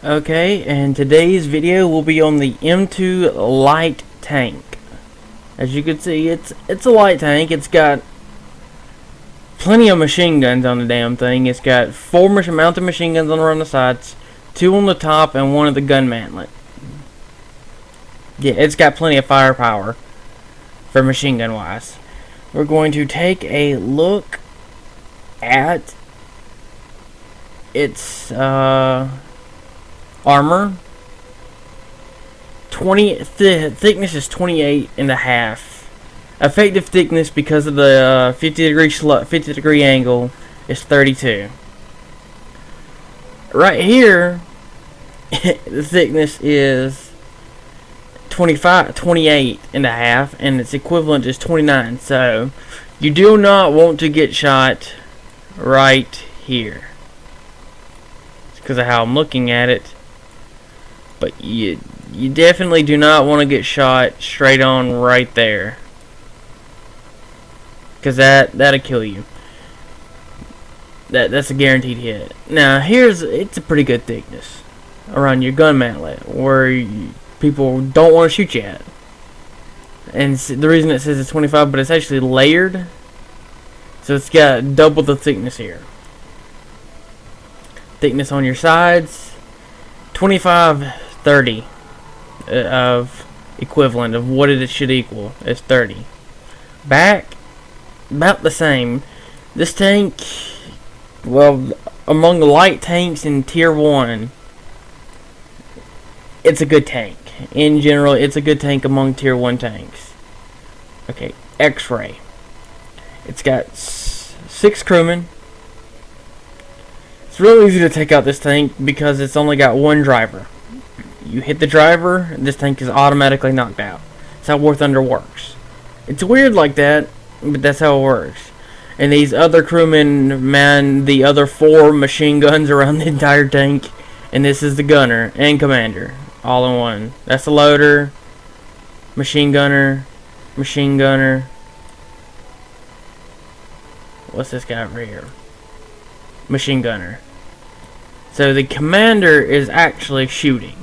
Okay, and today's video will be on the M2 light tank. As you can see, it's a light tank. It's got plenty of machine guns on the damn thing. It's got four mounted machine guns on the sides, two on the top, and one at the gun mantlet. Yeah, it's got plenty of firepower for machine gun wise. We're going to take a look at its armor. Thickness is 28 and a half. Effective thickness, because of the 50 degree angle, is 32. Right here, the thickness is 28 and a half, and its equivalent is 29. So you do not want to get shot right here. It's because of how I'm looking at it. But you definitely do not want to get shot straight on right there, because that'll kill you. That's a guaranteed hit. Now it's a pretty good thickness around your gun mantlet, where people don't want to shoot you at. And the reason it says it's 25, but it's actually layered, so it's got double the thickness here. Thickness on your sides, 25, 30 of equivalent of what it should equal is 30. Back, about the same. This tank, well, among the light tanks in tier 1, it's a good tank. In general, it's a good tank among tier 1 tanks. Okay, X-ray. It's got 6 crewmen. It's real easy to take out this tank because it's only got one driver. You hit the driver, this tank is automatically knocked out. That's how War Thunder works. It's weird like that, but that's how it works. And these other crewmen man the other 4 machine guns around the entire tank, and this is the gunner and commander, all in one. That's the loader, machine gunner, machine gunner. What's this guy over here? Machine gunner. So the commander is actually shooting.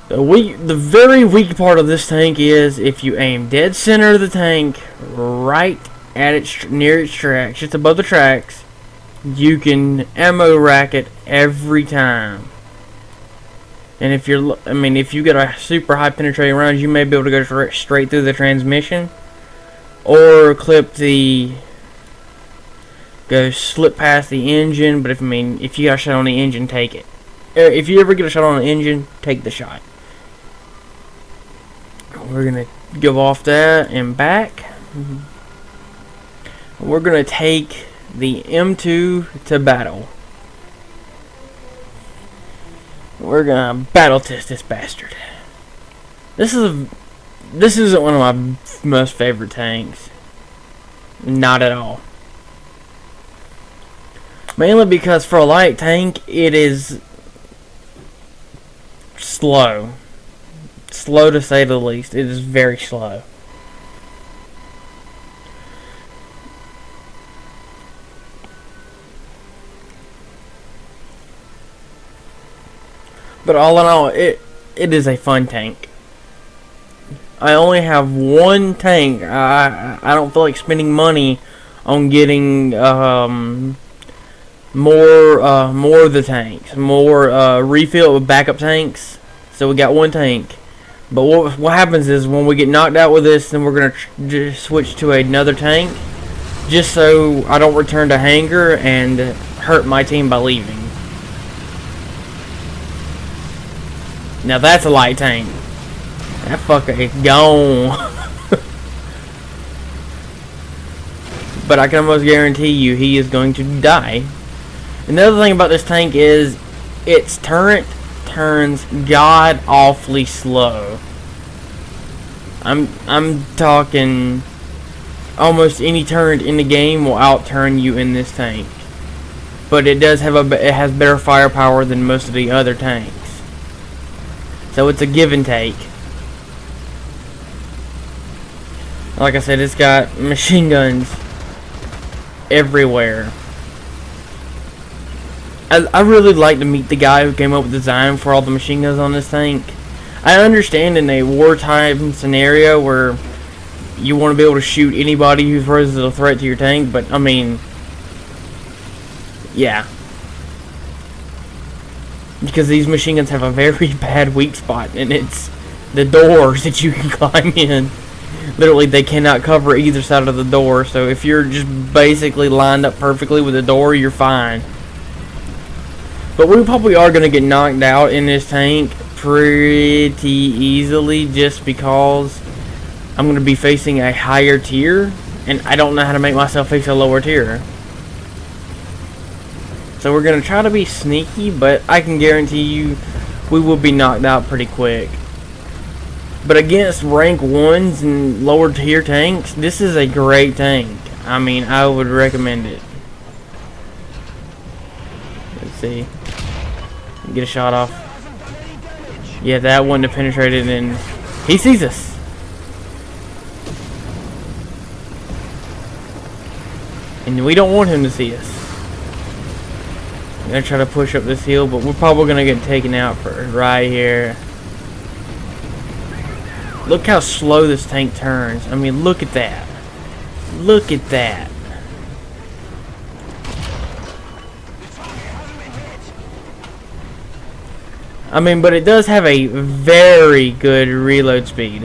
The very weak part of this tank is if you aim dead center of the tank, right at its near its tracks, just above the tracks, you can ammo rack it every time. And if you get a super high penetrating round, you may be able to go straight through the transmission, or go slip past the engine. But if you got a shot on the engine, take it. If you ever get a shot on the engine, take the shot. We're gonna go off that and back. We're gonna take the M2 to battle. We're gonna battle test this bastard. This isn't one of my most favorite tanks. Not at all. Mainly because for a light tank, it is slow. Slow to say the least. It is very slow. But all in all, it is a fun tank. I only have one tank. I don't feel like spending money on getting more of the tanks, more refill with backup tanks. So we got one tank. But what happens is when we get knocked out with this, then we're gonna just switch to another tank, just so I don't return to hangar and hurt my team by leaving. Now that's a light tank. That fucker is gone. But I can almost guarantee you he is going to die. Another thing about this tank is its turret turns god awfully slow. I'm talking almost any turret in the game will outturn you in this tank. But it does have it has better firepower than most of the other tanks. So it's a give and take. Like I said, it's got machine guns everywhere. I really like to meet the guy who came up with the design for all the machine guns on this tank. I understand in a wartime scenario where you want to be able to shoot anybody who poses a threat to your tank, but I mean, yeah. Because these machine guns have a very bad weak spot, and it's the doors that you can climb in. Literally, they cannot cover either side of the door, so if you're just basically lined up perfectly with the door, you're fine. But we probably are going to get knocked out in this tank pretty easily, just because I'm going to be facing a higher tier, and I don't know how to make myself face a lower tier. So we're going to try to be sneaky, but I can guarantee you we will be knocked out pretty quick. But against rank 1s and lower tier tanks, this is a great tank. I mean, I would recommend it. Let's see. Get a shot off. Yeah, that one penetrated, and he sees us. And we don't want him to see us. I'm gonna try to push up this hill, but we're probably gonna get taken out for right here. Look how slow this tank turns. I mean, look at that. Look at that. I mean, but it does have a very good reload speed.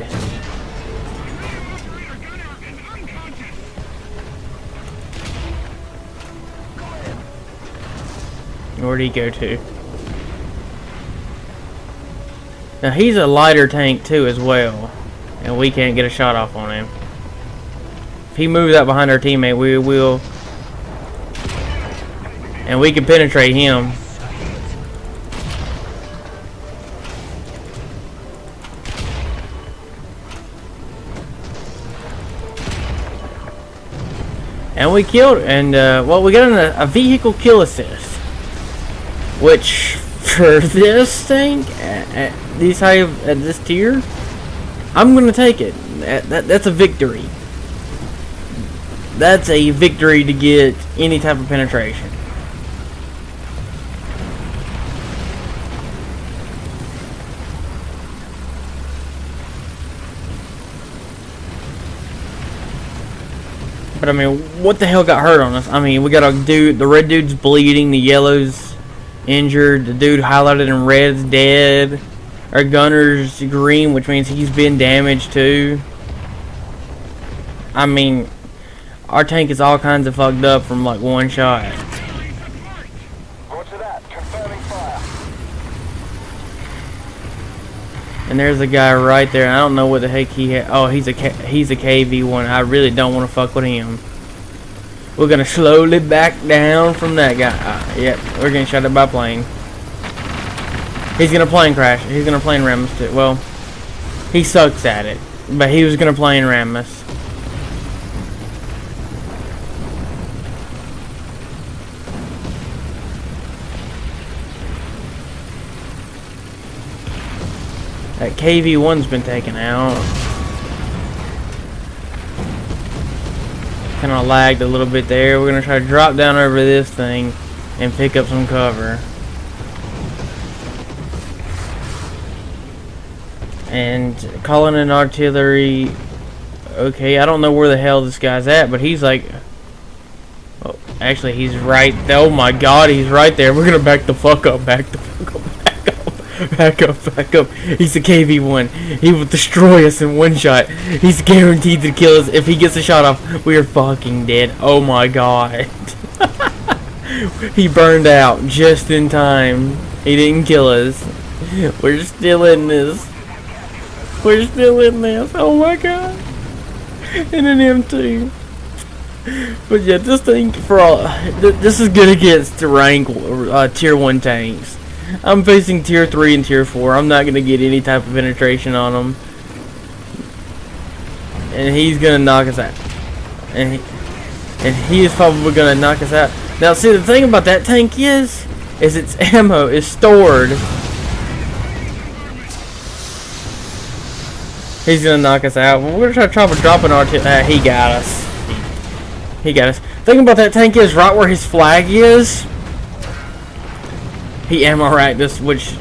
Where'd he go to? Now he's a lighter tank too as well, and we can't get a shot off on him. If he moves out behind our teammate, we will, and we can penetrate him. And we killed, and well, we got a vehicle kill assist, which for this tank at these high at this tier, I'm gonna take it. That's a victory. That's a victory to get any type of penetration. But I mean, what the hell got hurt on us? I mean, we got a dude, the red dude's bleeding, the yellow's injured, the dude highlighted in red's dead. Our gunner's green, which means he's been damaged too. I mean, our tank is all kinds of fucked up from like one shot. Roger that. Confirming fire. And there's a guy right there. I don't know what the heck he had. Oh, he's a KV1. I really don't want to fuck with him. We're gonna slowly back down from that guy. Yep, we're getting shot at by plane. He's gonna plane crash. He's gonna plane ram us too. Well, he sucks at it, but he was gonna plane ram us. That KV1's been taken out. Kind of lagged a little bit there. We're gonna try to drop down over this thing and pick up some cover. And calling in artillery. Okay, I don't know where the hell this guy's at, but he's like, oh, actually he's right. Oh my God, he's right there. We're gonna back the fuck up. Back the fuck up. Back up, back up. He's a KV1. He will destroy us in one shot. He's guaranteed to kill us. If he gets a shot off, we are fucking dead. Oh my God. He burned out just in time. He didn't kill us. We're still in this. We're still in this. Oh my God. And an M2. But yeah, this thing, for all, this is good against rank tier 1 tanks. I'm facing tier 3 and tier 4. I'm not gonna get any type of penetration on him, and he's gonna knock us out. And he is probably gonna knock us out. Now, see, the thing about that tank is its ammo is stored. He's gonna knock us out. We're gonna try to drop an artillery. He got us. He got us. The thing about that tank is right where his flag is. he ammo racked this, which,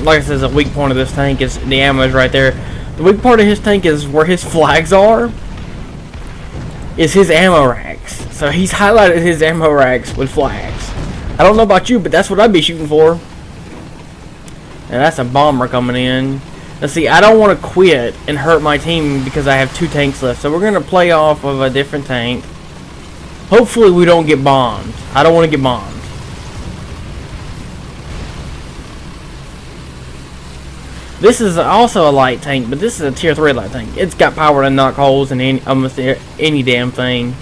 like I said, is a weak point of this tank. Is the ammo is right there. The weak part of his tank is where his flags are. Is his ammo racks. So he's highlighted his ammo racks with flags. I don't know about you, but that's what I'd be shooting for. And that's a bomber coming in. Now see, I don't want to quit and hurt my team because I have 2 tanks left. So we're going to play off of a different tank. Hopefully we don't get bombed. I don't want to get bombed. This is also a light tank, but this is a tier 3 light tank. It's got power to knock holes in almost any damn thing.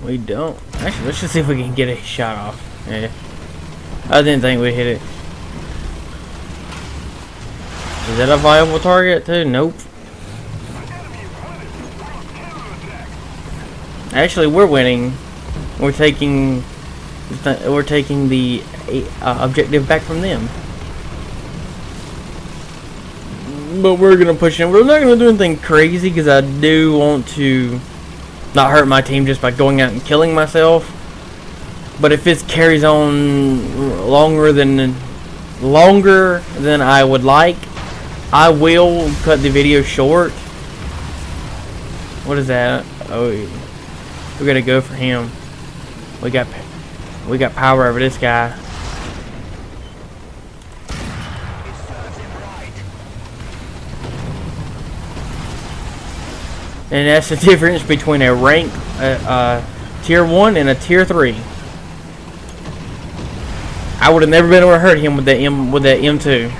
We don't. Actually, let's just see if we can get a shot off. Yeah. I didn't think we hit it. Is that a viable target too? Nope. Actually, we're winning. We're taking the objective back from them. But we're gonna push in. We're not gonna do anything crazy because I do want to not hurt my team just by going out and killing myself. But if it carries on longer than I would like, I will cut the video short. What is that? Oh, we gotta go for him. We got power over this guy. And that's the difference between a rank tier 1 and a tier 3. I would have never been able to hurt him with that M2.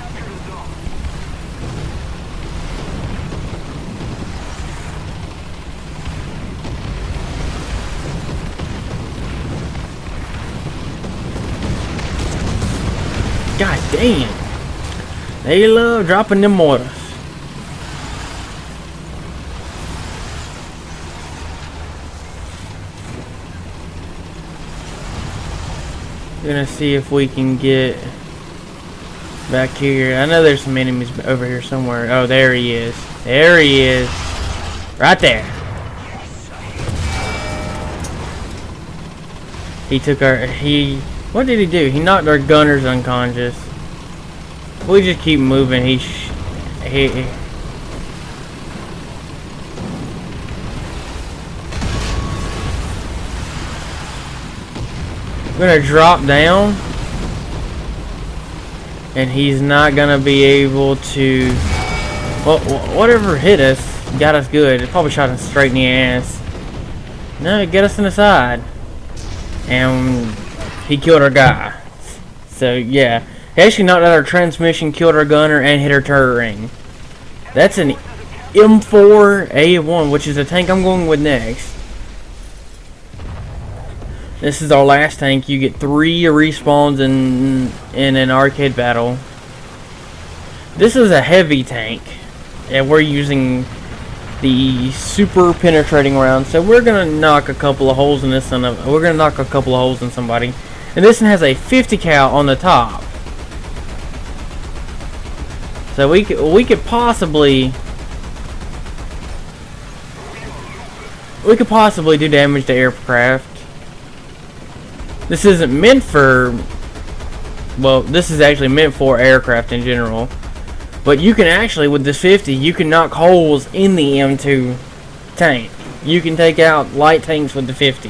God damn. They love dropping them mortars. Gonna see if we can get back here. I know there's some enemies over here somewhere. Oh, there he is. There he is. Right there. He took our... What did he do? He knocked our gunners unconscious. We just keep moving. We're gonna drop down, and he's not gonna be able to. Well, whatever hit us got us good. It probably shot us straight in the ass. No, it got us in the side, and he killed our guy. So yeah, he actually knocked out our transmission, killed our gunner, and hit our turret ring. That's an M4A1, which is the tank I'm going with next. This is our last tank. You get 3 respawns in an arcade battle. This is a heavy tank, and we're using the super penetrating round. So we're gonna knock a couple of holes in this one. We're gonna knock a couple of holes in somebody. And this one has a 50 cal on the top. So we could possibly do damage to aircraft. This isn't meant for, well, this is actually meant for aircraft in general. But you can actually, with this 50, you can knock holes in the M2 tank. You can take out light tanks with the 50.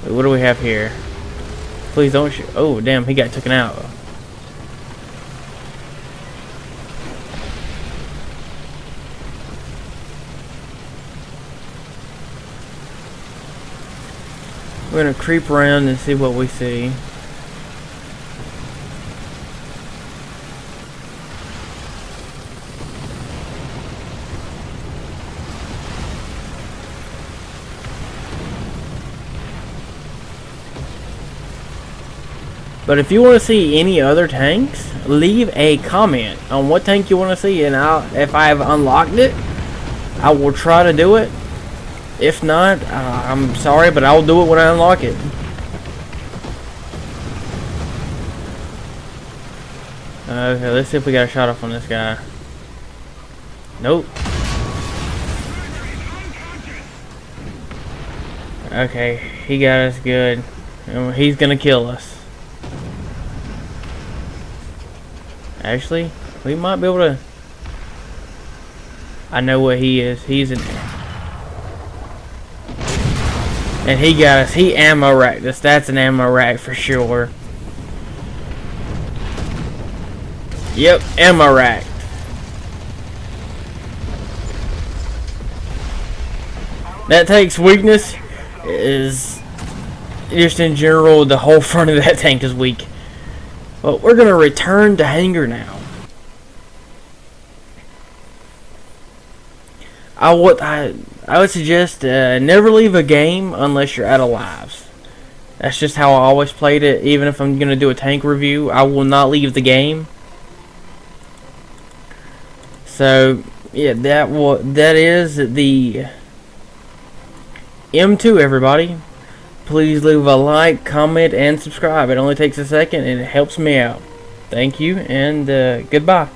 Wait, what do we have here? Please don't shoot. Oh, damn, he got taken out. We're gonna creep around and see what we see. But if you want to see any other tanks, leave a comment on what tank you want to see, and if I've unlocked it, I will try to do it. If not, I'm sorry, but I'll do it when I unlock it. Okay, let's see if we got a shot off on this guy. Nope. Okay, he got us good. And he's gonna kill us. Actually, we might be able to... I know what he is. He's an... And he got us. He ammo racked us. That's an ammo rack for sure. Yep, ammo rack. That takes weakness. Is just in general, the whole front of that tank is weak. Well, we're gonna return to hangar now. I would suggest never leave a game unless you're out of lives. That's just how I always played it. Even if I'm gonna do a tank review, I will not leave the game. So yeah, that is the M2, everybody. Please leave a like, comment, and subscribe. It only takes a second and it helps me out. Thank you, and goodbye.